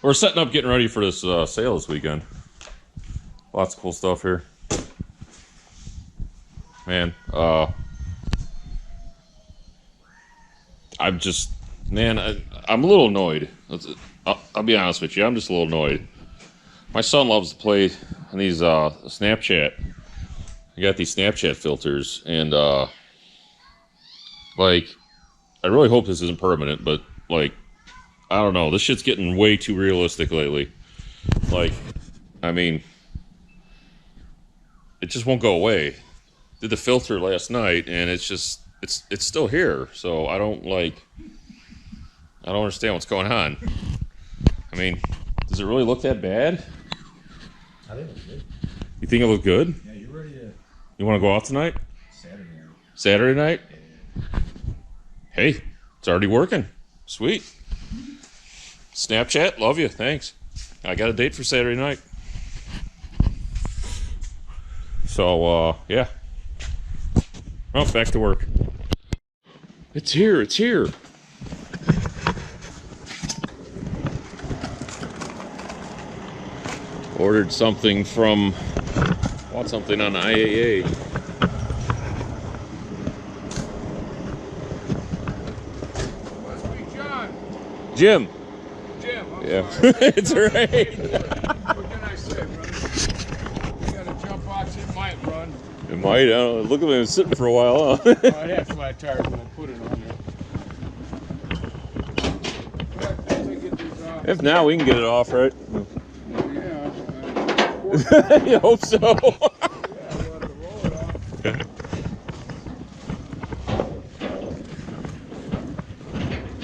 We're setting up, getting ready for this sale this weekend. Lots of cool stuff here. Man, I'm just, man, I'm a little annoyed. I'll be honest with you. I'm just a little annoyed. My son loves to play on these Snapchat. I got these Snapchat filters, and like, I really hope this isn't permanent, but like, I don't know. This shit's getting way too realistic lately. Like, I mean, it just won't go away. Did the filter last night, and it's just, it's still here. So I don't understand what's going on. I mean, does it really look that bad? I think it looks good. You think it looked good? Yeah, you ready to... You want to go out tonight? Saturday night. Saturday night? Yeah. Hey, it's already working. Sweet. Snapchat, love you, thanks. I got a date for Saturday night. So, yeah. Well, back to work. It's here, it's here. Ordered something from, bought something on IAAI. Must be John. Jim. Jim, I'm Yeah, sorry. it's alright. What can I say, brother? You got a jump box, it might run. It might, I don't know. Look at me, it's sitting for a while, huh? Oh, I had flat tires when I put it on there. Yeah, once I get these off. If now we can get it off, right? Yeah. You hope so. Yeah, we'll have to roll it off.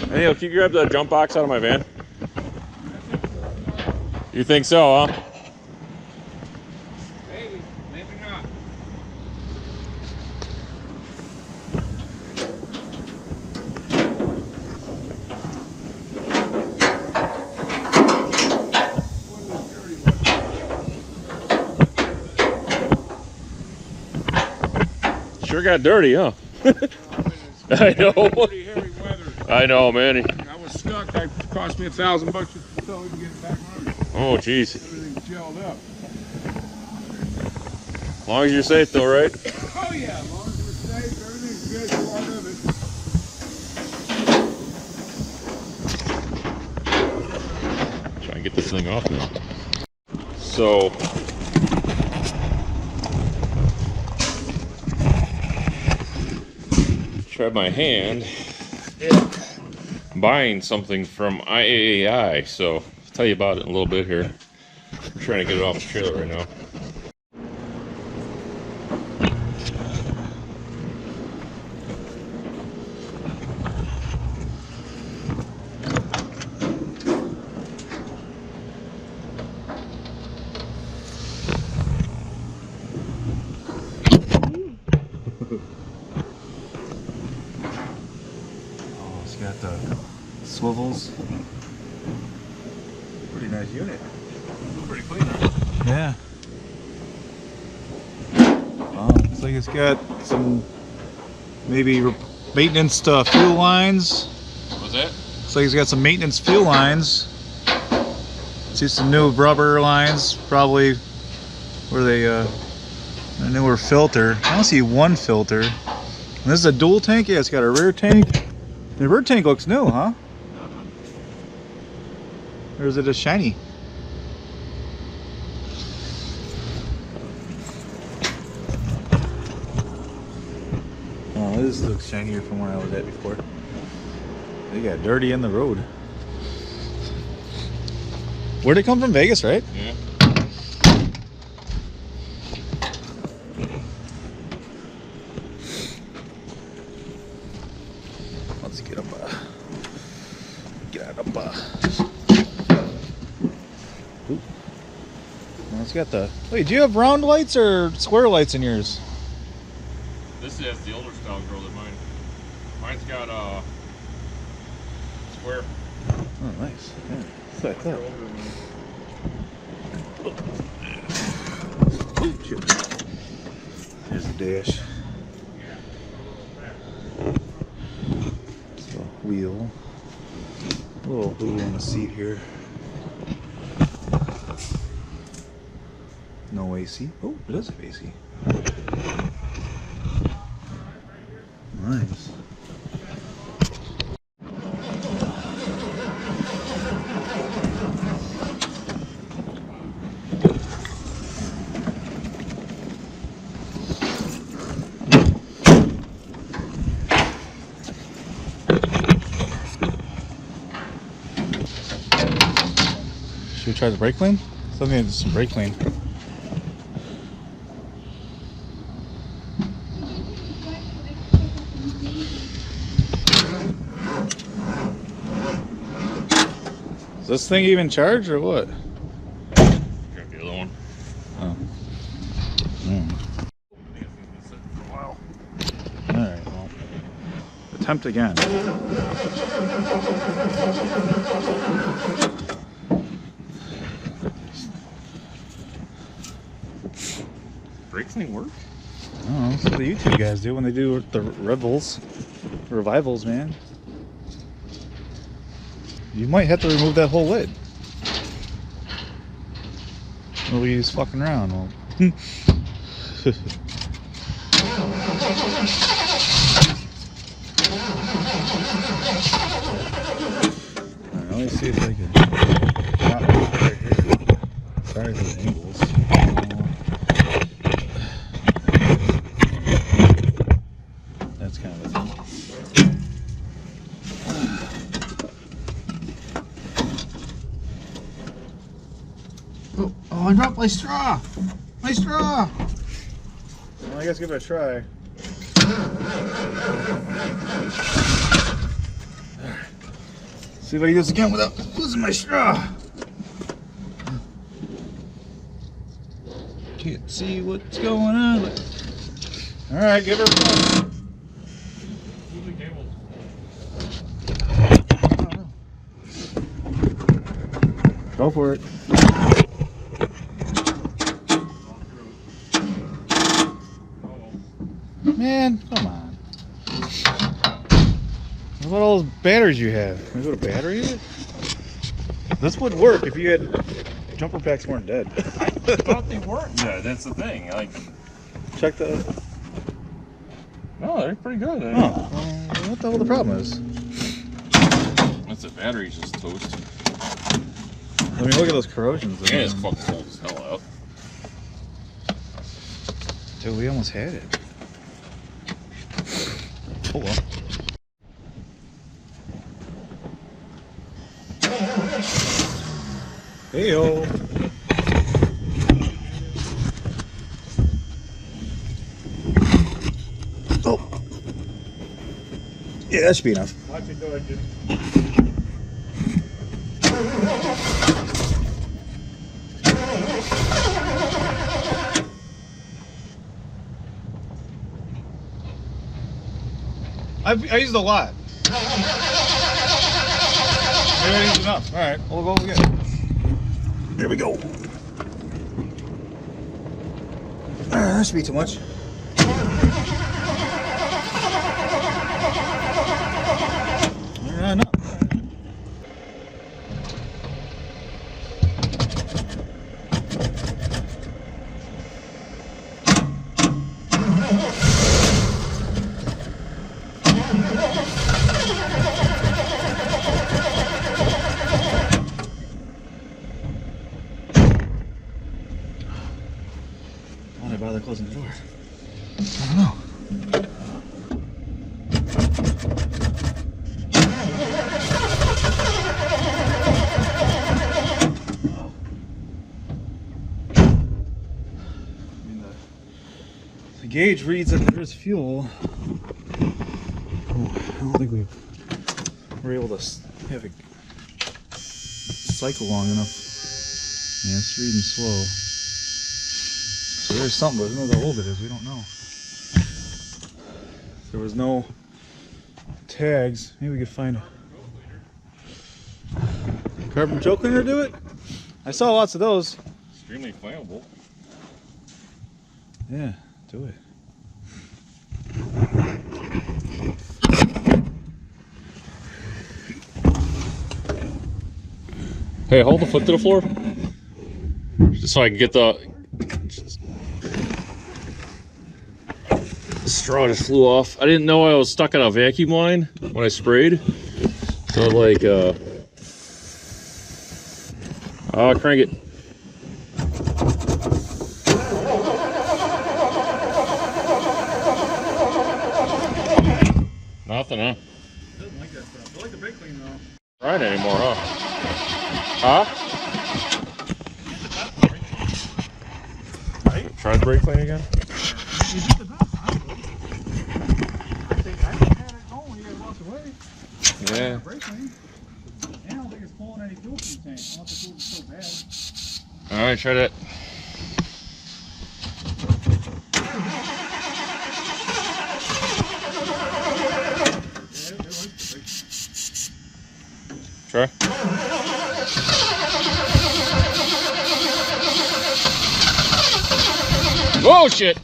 Hey, can you grab the jump box out of my van? You think so, huh? Maybe, maybe not. Sure got dirty, huh? I know. Pretty heavy weather. I know, man. I was stuck. That cost me $1,000 just until we can get it back running. Oh, jeez. Everything's gelled up. As long as you're safe, though, right? Oh yeah, as long as we're safe, everything's good. Part of it. Try and get this thing off now. So, tried my hand buying something from IAAI. So, I'll tell you about it in a little bit here. I'm trying to get it off the trailer right now. Oh, it's got the swivels. Pretty nice unit. Pretty clean, right? Yeah. Looks like it's got some maybe maintenance fuel lines. What's that? Looks like it's got some maintenance fuel lines. See some new rubber lines, probably where they a newer filter. I don't see one filter. And this is a dual tank. Yeah, it's got a rear tank. The rear tank looks new, huh? Or is it a shiny? Oh, this looks shinier from where I was at before. They got dirty in the road. Where'd it come from? Vegas, right? Yeah. Let's get up. Get out of. Ooh. Well, it's got the. Wait, do you have round lights or square lights in yours? This is the older style grill than mine. Mine's got square. Oh, nice. Yeah, it's like that. Oh, shit. There's the dash. So, wheel. A little on the seat here. no AC. Oh, it does have AC. Nice. Should we try the brake clean? Something needs some brake clean. Is this thing even charged or what? Grab the other one. Oh. Alright, well. Attempt again. Brake clean work? Oh, that's what the YouTube guys do when they do the revivals, man. You might have to remove that whole lid. Nobody's fucking around. Well. Alright, let me see if I can. Sorry for the angles. That's kind of a thing. Oh, I dropped my straw. My straw. Well, I guess give it a try. See if I can do this again without losing my straw. Can't see what's going on. All right, give her a try. Go for it. Man, come on. What about all those batteries you have? Can we put a battery in it? This would work if you had jumper packs weren't dead. I thought they weren't dead. That's the thing. Like, Check the. no, they're pretty good. Oh, what the hell the problem is? That's the battery's just toast. I mean, look at those corrosions. Yeah, it's fucking cold as hell out. Dude, we almost had it. Oh well. Hey-o. Oh. Yeah, that should be enough. Watch it go, Jimmy. I used a lot. Maybe I used enough. All right, we'll go again. Here we go. That should be too much. No. Why did I bother closing the door? I don't know. The gauge reads that there's fuel. Oh, I don't think we were able to have it cycle long enough. Yeah, it's reading slow. So there's something, but I don't know how old it is. We don't know. There was no tags. Maybe we could find a carbon choke cleaner to do it. I saw lots of those. Extremely flammable. Yeah, do it. Hey, hold the foot to the floor. Just so I can get the The straw just flew off. I didn't know I was stuck on a vacuum line when I sprayed. So like, crank it. Nothing, huh? Doesn't like that stuff. I like the brake clean though. Right anymore, huh? Huh? Right? Try the brake clean again? You did the best. I think I had it going when you guys walked away. Yeah. Brake clean. And I don't think it's pulling any fuel from the tank. I don't think it's so bad. Alright, try that. Yeah, it likes the brake. Try. Oh shit!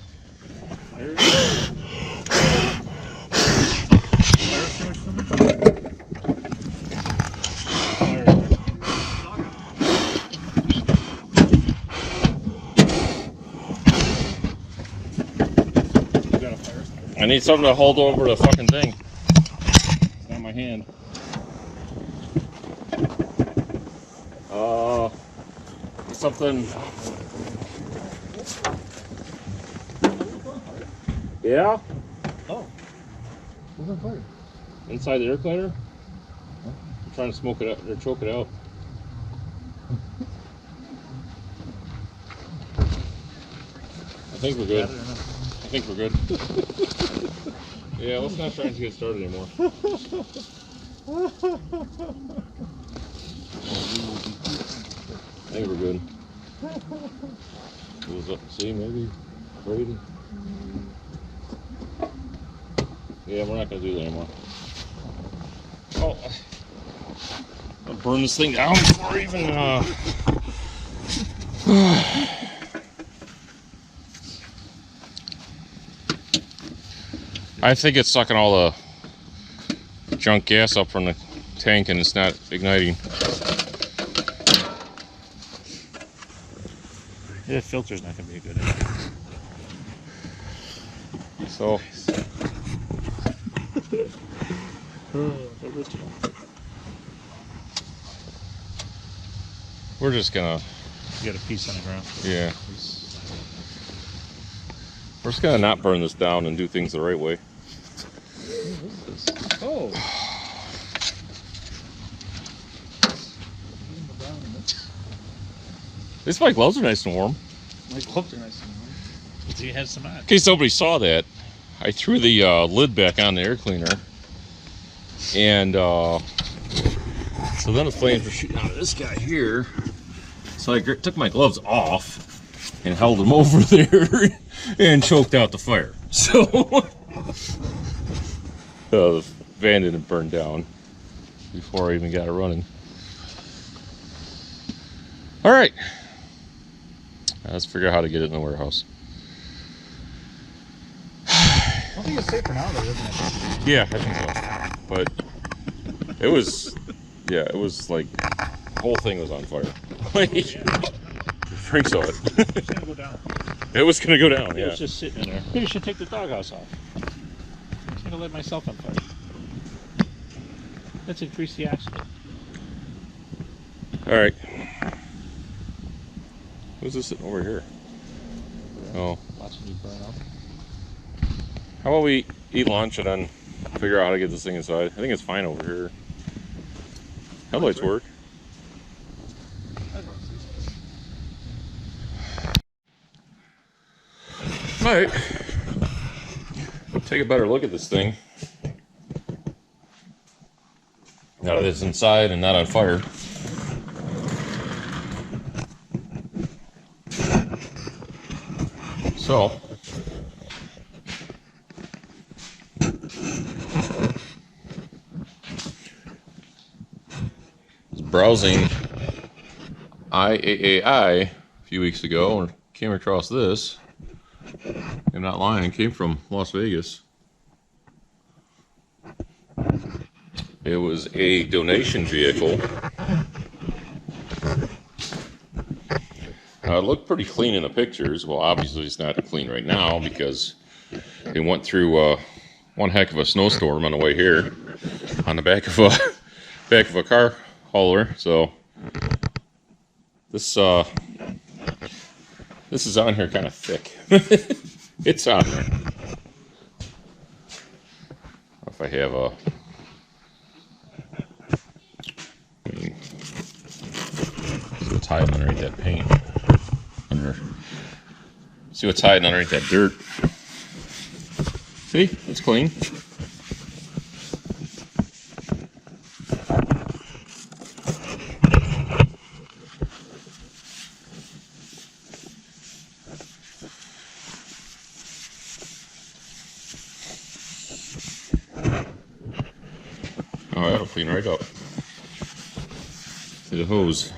I need something to hold over the fucking thing. It's not my hand. Something. Yeah? Oh. What's on fire? Inside the air cleaner? I'm trying to smoke it out or choke it out. I think we're good. I think we're good. Yeah, let's not try to get started anymore. I think we're good. See, maybe Brady. Yeah, we're not gonna do that anymore. Oh, I'll burn this thing down before even. I think it's sucking all the junk gas up from the tank and it's not igniting. Yeah, filter's not gonna be a good idea. So we're just gonna. You got a piece on the ground. Yeah. We're just gonna not burn this down and do things the right way. Oh. At least my gloves are nice and warm. My gloves are nice and warm. So you had some on. In case nobody saw that, I threw the lid back on the air cleaner, and so then the flames were shooting out of this guy here. So I took my gloves off and held them over there and choked out the fire. So the van didn't burn down before I even got it running. All right, let's figure out how to get it in the warehouse. I don't think it's safe for now though, isn't it? Yeah, I think so. But it was, yeah, it was like the whole thing was on fire. Like, Frank saw it. It's gonna go down. It was gonna go down. It Yeah. was just sitting in there. Maybe I should take the doghouse off. I'm just gonna let myself on fire. Let's increase the accident. All right. Who's this sitting over here? Oh. Watching you burn up. How about we eat lunch and then figure out how to get this thing inside? I think it's fine over here. Headlights work. All right. Take a better look at this thing. Now that it's inside and not on fire. So, browsing IAAI a few weeks ago and came across this. I'm not lying, it came from Las Vegas. It was a donation vehicle. It looked pretty clean in the pictures. Well, obviously it's not clean right now because It went through one heck of a snowstorm on the way here, on the back of a car hauler. So this is on here kind of thick. It's on there. If I have a, see what's hiding underneath that paint. See what's hiding underneath that dirt. See, it's clean. Oh, that'll clean right up to the hose.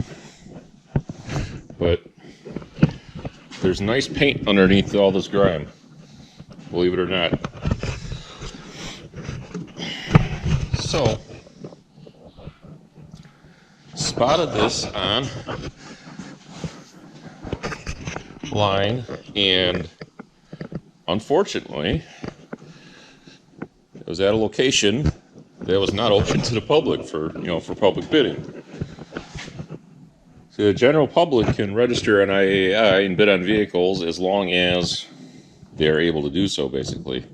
But there's nice paint underneath all this grime, believe it or not. So, spotted this on line, and unfortunately, it was at a location that was not open to the public for public bidding. So the general public can register on IAAI and bid on vehicles as long as they're able to do so, basically.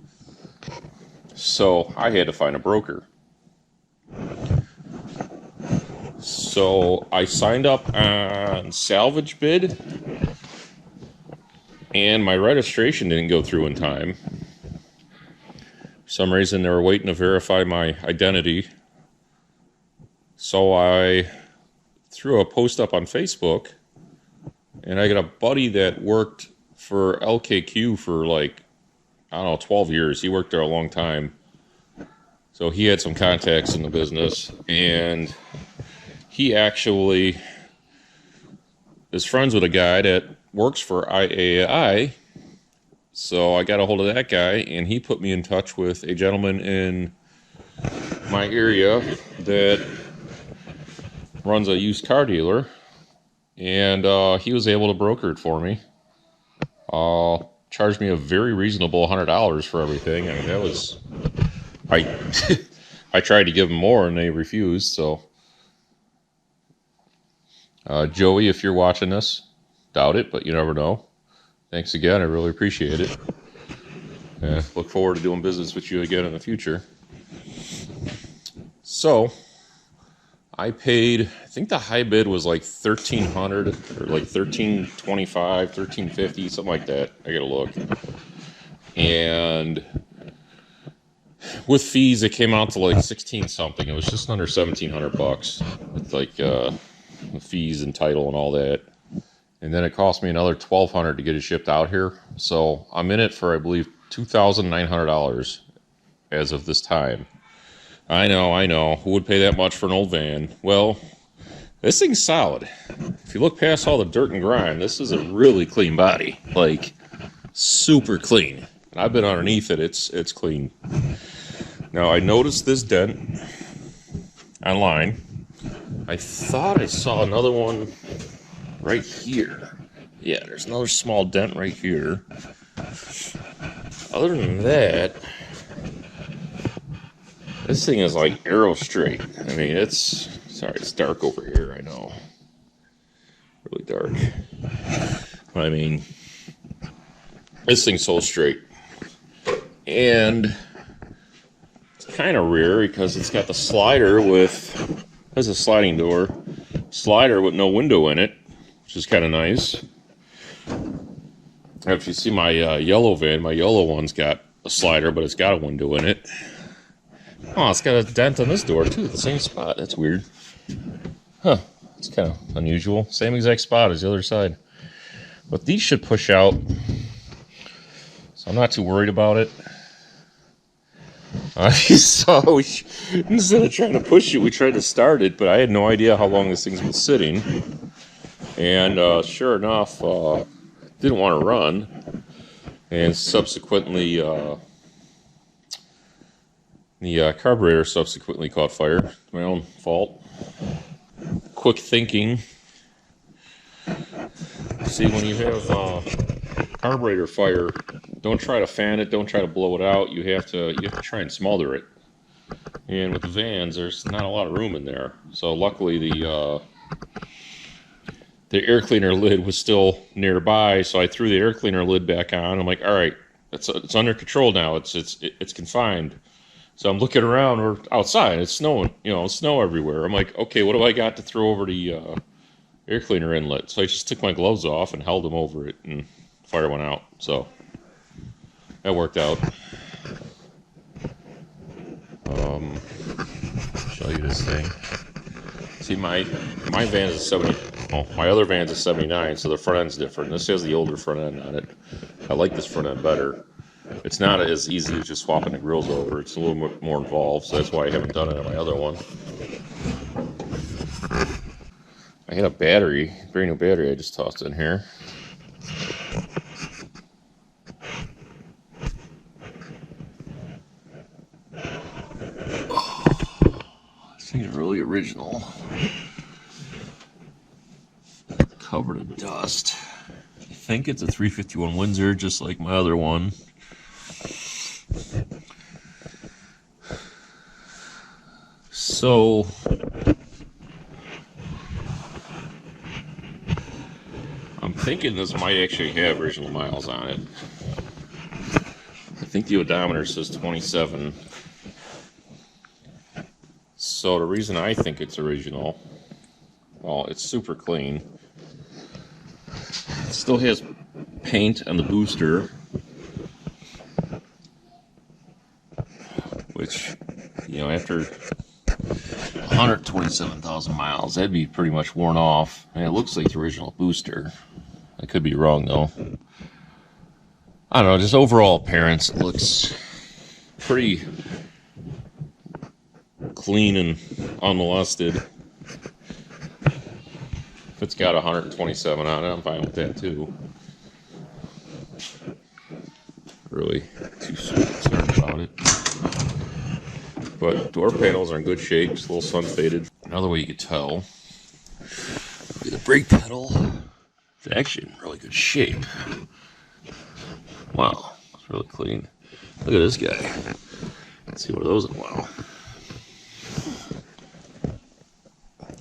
So I had to find a broker. So I signed up on Salvage bid, and my registration didn't go through in time. For some reason, they were waiting to verify my identity. So I threw a post up on Facebook, and I got a buddy that worked for LKQ for like, I don't know, 12 years. He worked there a long time. So he had some contacts in the business, and he actually is friends with a guy that works for IAAI. So I got a hold of that guy, and he put me in touch with a gentleman in my area that runs a used car dealer, and he was able to broker it for me. Charged me a very reasonable $100 for everything. I mean, that was, I tried to give them more, and they refused. So Joey, if you're watching this, doubt it, but you never know. Thanks again. I really appreciate it. Look forward to doing business with you again in the future. So I paid, I think the high bid was like $1,300 or like $1,325, $1,350, something like that. I gotta look. And with fees, it came out to like 16 something. It was just under $1,700 with like fees and title and all that. And then it cost me another $1,200 to get it shipped out here. So I'm in it for, I believe, $2,900 as of this time. I know. Who would pay that much for an old van? Well, this thing's solid. If you look past all the dirt and grime, this is a really clean body. Like, super clean. And I've been underneath it. It's clean. Now, I noticed this dent online. I thought I saw another one right here. Yeah, there's another small dent right here. Other than that, this thing is like arrow straight. I mean, it's dark over here, I know. Really dark. I mean, this thing's so straight. And it's kind of rare because it's got the slider with, there's a sliding door, slider with no window in it, which is kind of nice. If you see my yellow van, my yellow one's got a slider, but it's got a window in it. Oh, it's got a dent on this door, too, the same spot. That's weird. Huh, it's kind of unusual. Same exact spot as the other side. But these should push out, so I'm not too worried about it. So instead of trying to push it, we tried to start it, but I had no idea how long this thing's been sitting. And sure enough, didn't want to run. And subsequently, the carburetor subsequently caught fire. My own fault. Quick thinking. See, when you have carburetor fire, don't try to fan it, don't try to blow it out. You have to try and smother it. And with the vans, there's not a lot of room in there. So luckily the air cleaner lid was still nearby, so I threw the air cleaner lid back on. I'm like, all right, it's under control now. It's confined. So I'm looking around, we're outside, it's snowing, snow everywhere. I'm like, okay, what do I got to throw over the air cleaner inlet? So I just took my gloves off and held them over it, and fire went out. So that worked out. Show you this thing. See, my van is a 70. Oh, my other van's a 79, so the front end's different. This has the older front end on it. I like this front end better. It's not as easy as just swapping the grills over. It's a little more involved, so that's why I haven't done it on my other one. I had a battery, brand new battery I just tossed in here. This thing's really original. Covered in dust. I think it's a 351 Windsor, just like my other one. So I'm thinking this might actually have original miles on it. I think the odometer says 27. So the reason I think it's original, well, it's super clean. It still has paint on the booster, which, after 127,000 miles, that'd be pretty much worn off. And it looks like the original booster. I could be wrong, though. I don't know, just overall appearance, it looks pretty clean and unmolested. If it's got 127 on it, I'm fine with that too. Really too concerned about it. But door panels are in good shape, just a little sun faded. Another way you could tell would be the brake pedal. It's actually in really good shape. Wow, it's really clean. Look at this guy. Let's see what are those in a while.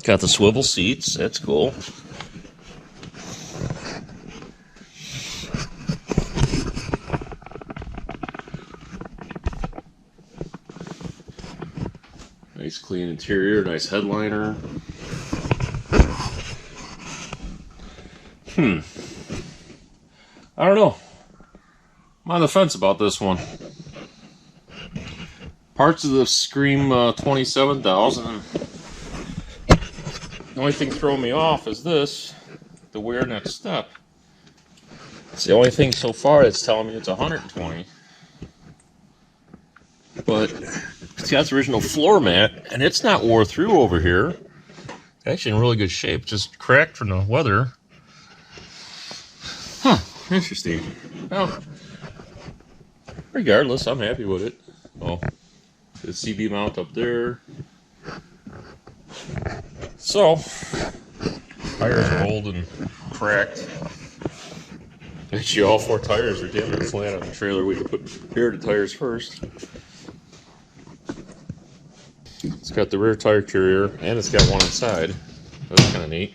Got the swivel seats, that's cool. Nice clean interior, nice headliner. I don't know. I'm on the fence about this one. Parts of the scream 27,000. The only thing throwing me off is this, the wear next step. It's the only thing so far that's telling me it's 120. But it's got its original floor mat, and it's not wore through over here. It's actually in really good shape, just cracked from the weather. Huh, interesting. Well, regardless, I'm happy with it. Oh, the CB mount up there. So, tires are old and cracked. Actually, all four tires are damn near flat on the trailer. We could put rear tires first. It's got the rear tire carrier, and it's got one inside. That's kind of neat.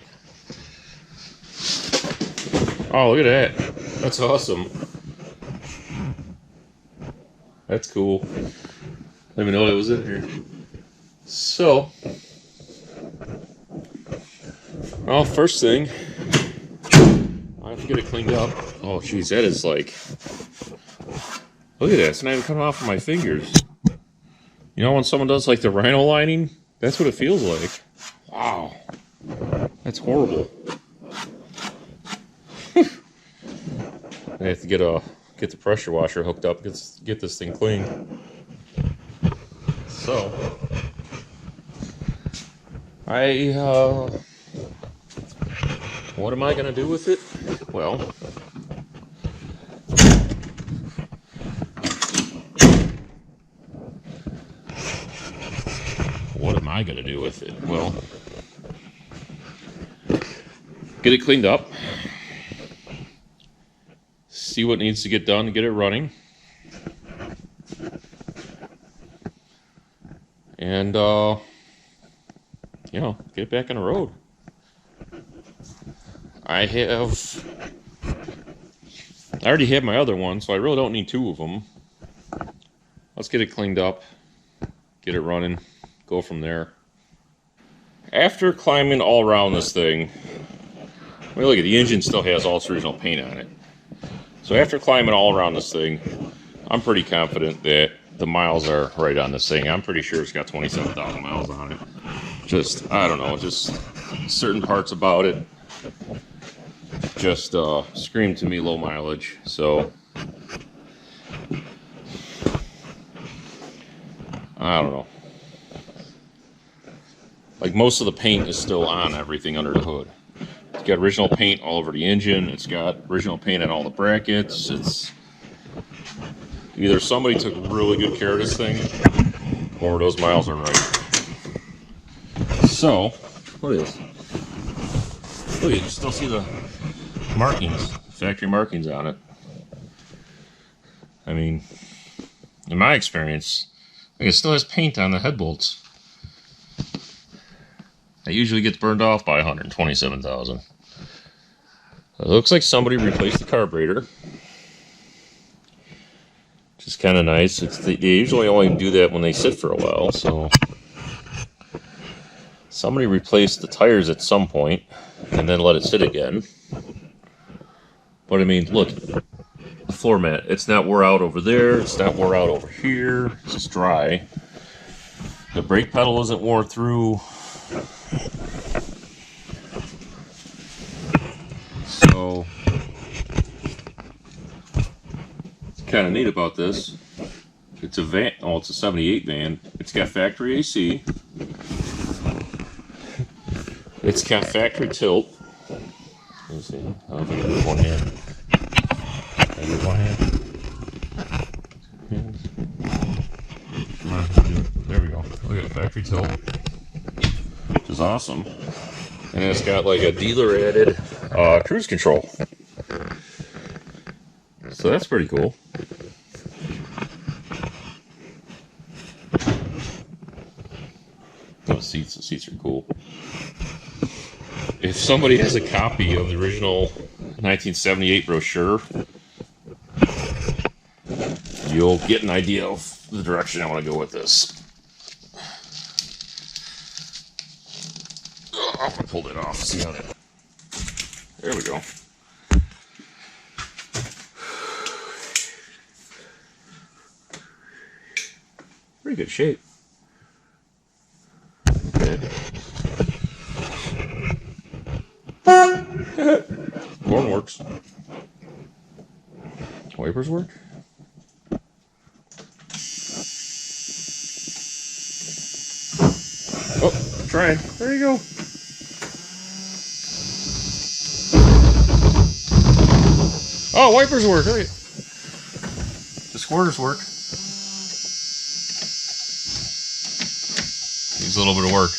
Oh, look at that. That's awesome. That's cool. Let me know what was in here. So, well, first thing, I have to get it cleaned up. Oh, geez, that is like, look at that. It's not even coming off of my fingers. You know when someone does like the rhino lining? That's what it feels like. Wow. That's horrible. I have to get the pressure washer hooked up, get this thing clean. So, what am I gonna do with it? Well, what am I gonna do with it? Well, get it cleaned up, see what needs to get done to get it running. And, you know, get back on the road. I already have my other one, so I really don't need two of them. Let's get it cleaned up, get it running, go from there. After climbing all around this thing, I mean, look at the engine still has all its original paint on it. So after climbing all around this thing, I'm pretty confident that the miles are right on this thing. I'm pretty sure it's got 27,000 miles on it. Just, I don't know, just certain parts about it just scream to me low mileage. So I don't know. Like, most of the paint is still on everything under the hood. It's got original paint all over the engine. It's got original paint on all the brackets. It's either somebody took really good care of this thing, or those miles are right. So, what is? Oh, you can still see the markings, factory markings on it. I mean, in my experience, like, it still has paint on the head bolts. It usually gets burned off by 127,000. It looks like somebody replaced the carburetor, which is kind of nice. They usually only do that when they sit for a while, so somebody replaced the tires at some point and then let it sit again. But I mean, look, the floor mat, it's not wore out over there, it's not wore out over here, it's just dry. The brake pedal isn't worn through. So, what's kind of neat about this, it's a van, oh, it's a 78 van. It's got factory AC. It's got factory tilt. Let me see. I don't know if I can do it with one hand. Can I do it with one hand? There we go. Look at the factory tilt, which is awesome. And it's got like a dealer added cruise control. So that's pretty cool. The seats are cool. If somebody has a copy of the original 1978 brochure, you'll get an idea of the direction I want to go with this. I'm gonna pull it off. See how that. There we go. Pretty good shape. Horn works. Wipers work. Oh, trying. There you go. Oh, wipers work. Look at it. The squirters work. Needs a little bit of work.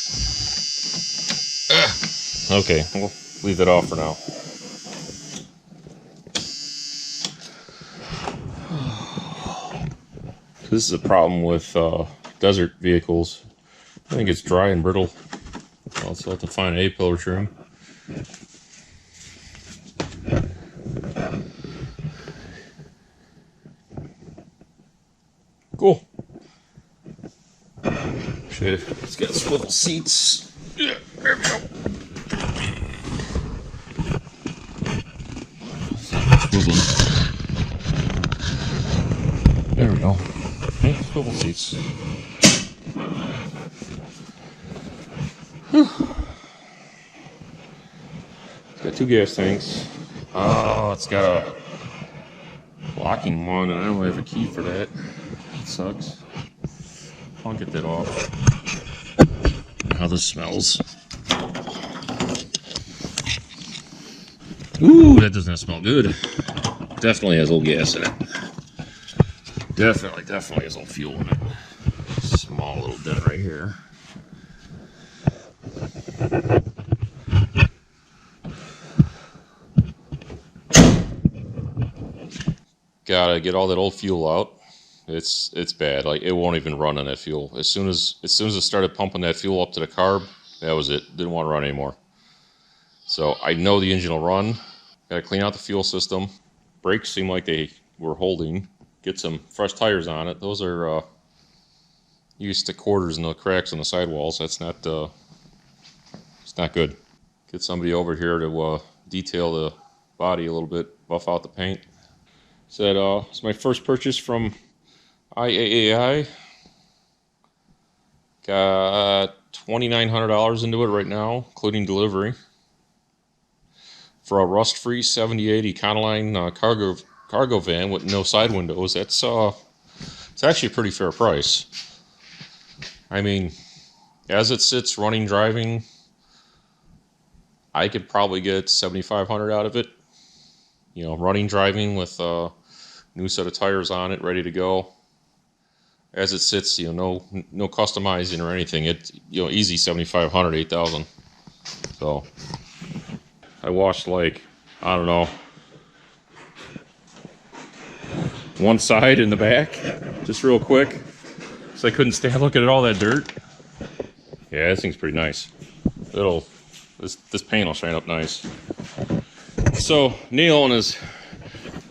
Okay, we'll leave that off for now. This is a problem with desert vehicles. I think it's dry and brittle. I'll also have to find an A-pillar trim. Cool. It's got swivel seats. Yeah, there we go. There we go. Okay, swivel seats. Whew. It's got two gas tanks. Oh, it's got a locking one, and I don't have a key for that. It sucks. I'll get that off. How this smells. Ooh, that does not smell good. Definitely has old gas in it. Definitely has old fuel in it. Small little dent right here. Gotta get all that old fuel out. It's bad. Like, it won't even run on that fuel. As soon as it started pumping that fuel up to the carb, that was it. Didn't want to run anymore. So I know the engine will run. Gotta clean out the fuel system. Brakes seem like they were holding. Get some fresh tires on it. Those are used to quarters in the cracks on the sidewalls. That's not it's not good. Get somebody over here to detail the body a little bit, buff out the paint. So it's my first purchase from IAAI. Got $2,900 into it right now, including delivery. For a rust-free 7080 Econoline cargo van with no side windows, it's actually a pretty fair price. I mean, as it sits running, driving, I could probably get $7,500 out of it. You know, running, driving with a new set of tires on it, ready to go. As it sits, you know, no customizing or anything. It, you know, easy 7,500, 8,000. So I washed, like, I don't know, one side in the back, just real quick, so I couldn't stand looking at all that dirt. Yeah, this thing's pretty nice. This paint will shine up nice. So Neil and his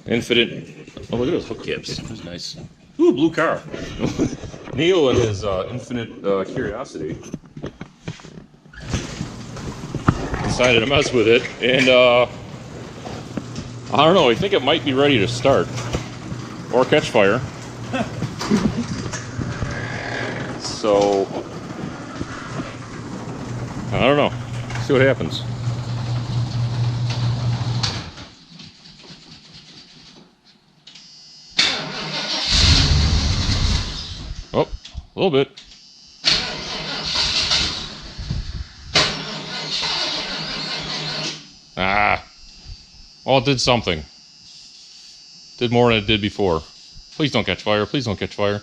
infinite, oh, look at those hook caps. That's nice. Ooh, blue car. Neil and his infinite curiosity decided to mess with it, and I don't know, I think it might be ready to start or catch fire. So I don't know. See what happens. Oh, a little bit. Ah. Well, it did something. Did more than it did before. Please don't catch fire. Please don't catch fire.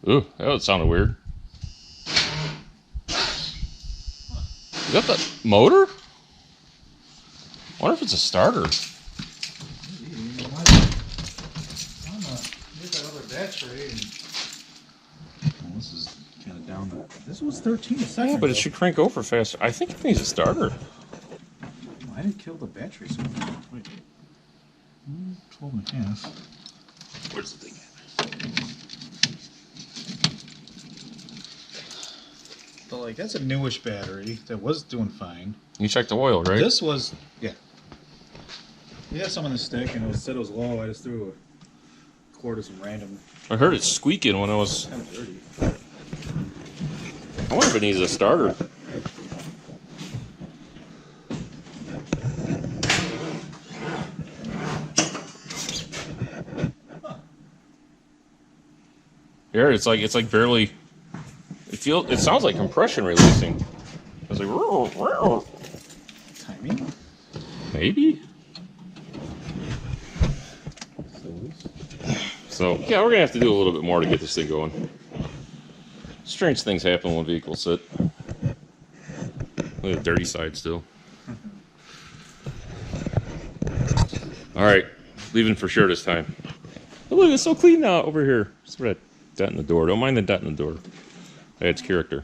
Ooh, that sounded weird. Is that the motor? I wonder if it's a starter. This is kind of down. This was 13 seconds. Yeah, but it should crank over faster. I think it needs a starter. I didn't kill the battery. So wait. 12 and a half. Where's the thing at? But like, that's a newish battery that was doing fine. You checked the oil, right? This was, yeah. We had some on the stick, and it said it was low. I just threw a quart of some random. I heard it squeaking when I was. Kind of dirty. I wonder if it needs a starter. Here, it's like barely. It sounds like compression releasing. It's like. Timing? Maybe. So yeah, we're gonna have to do a little bit more to get this thing going. Strange things happen when vehicles sit. Look at the dirty side still. All right, leaving for sure this time. Oh, look, it's so clean now over here. Just that dent in the door. Don't mind the dent in the door. Adds character.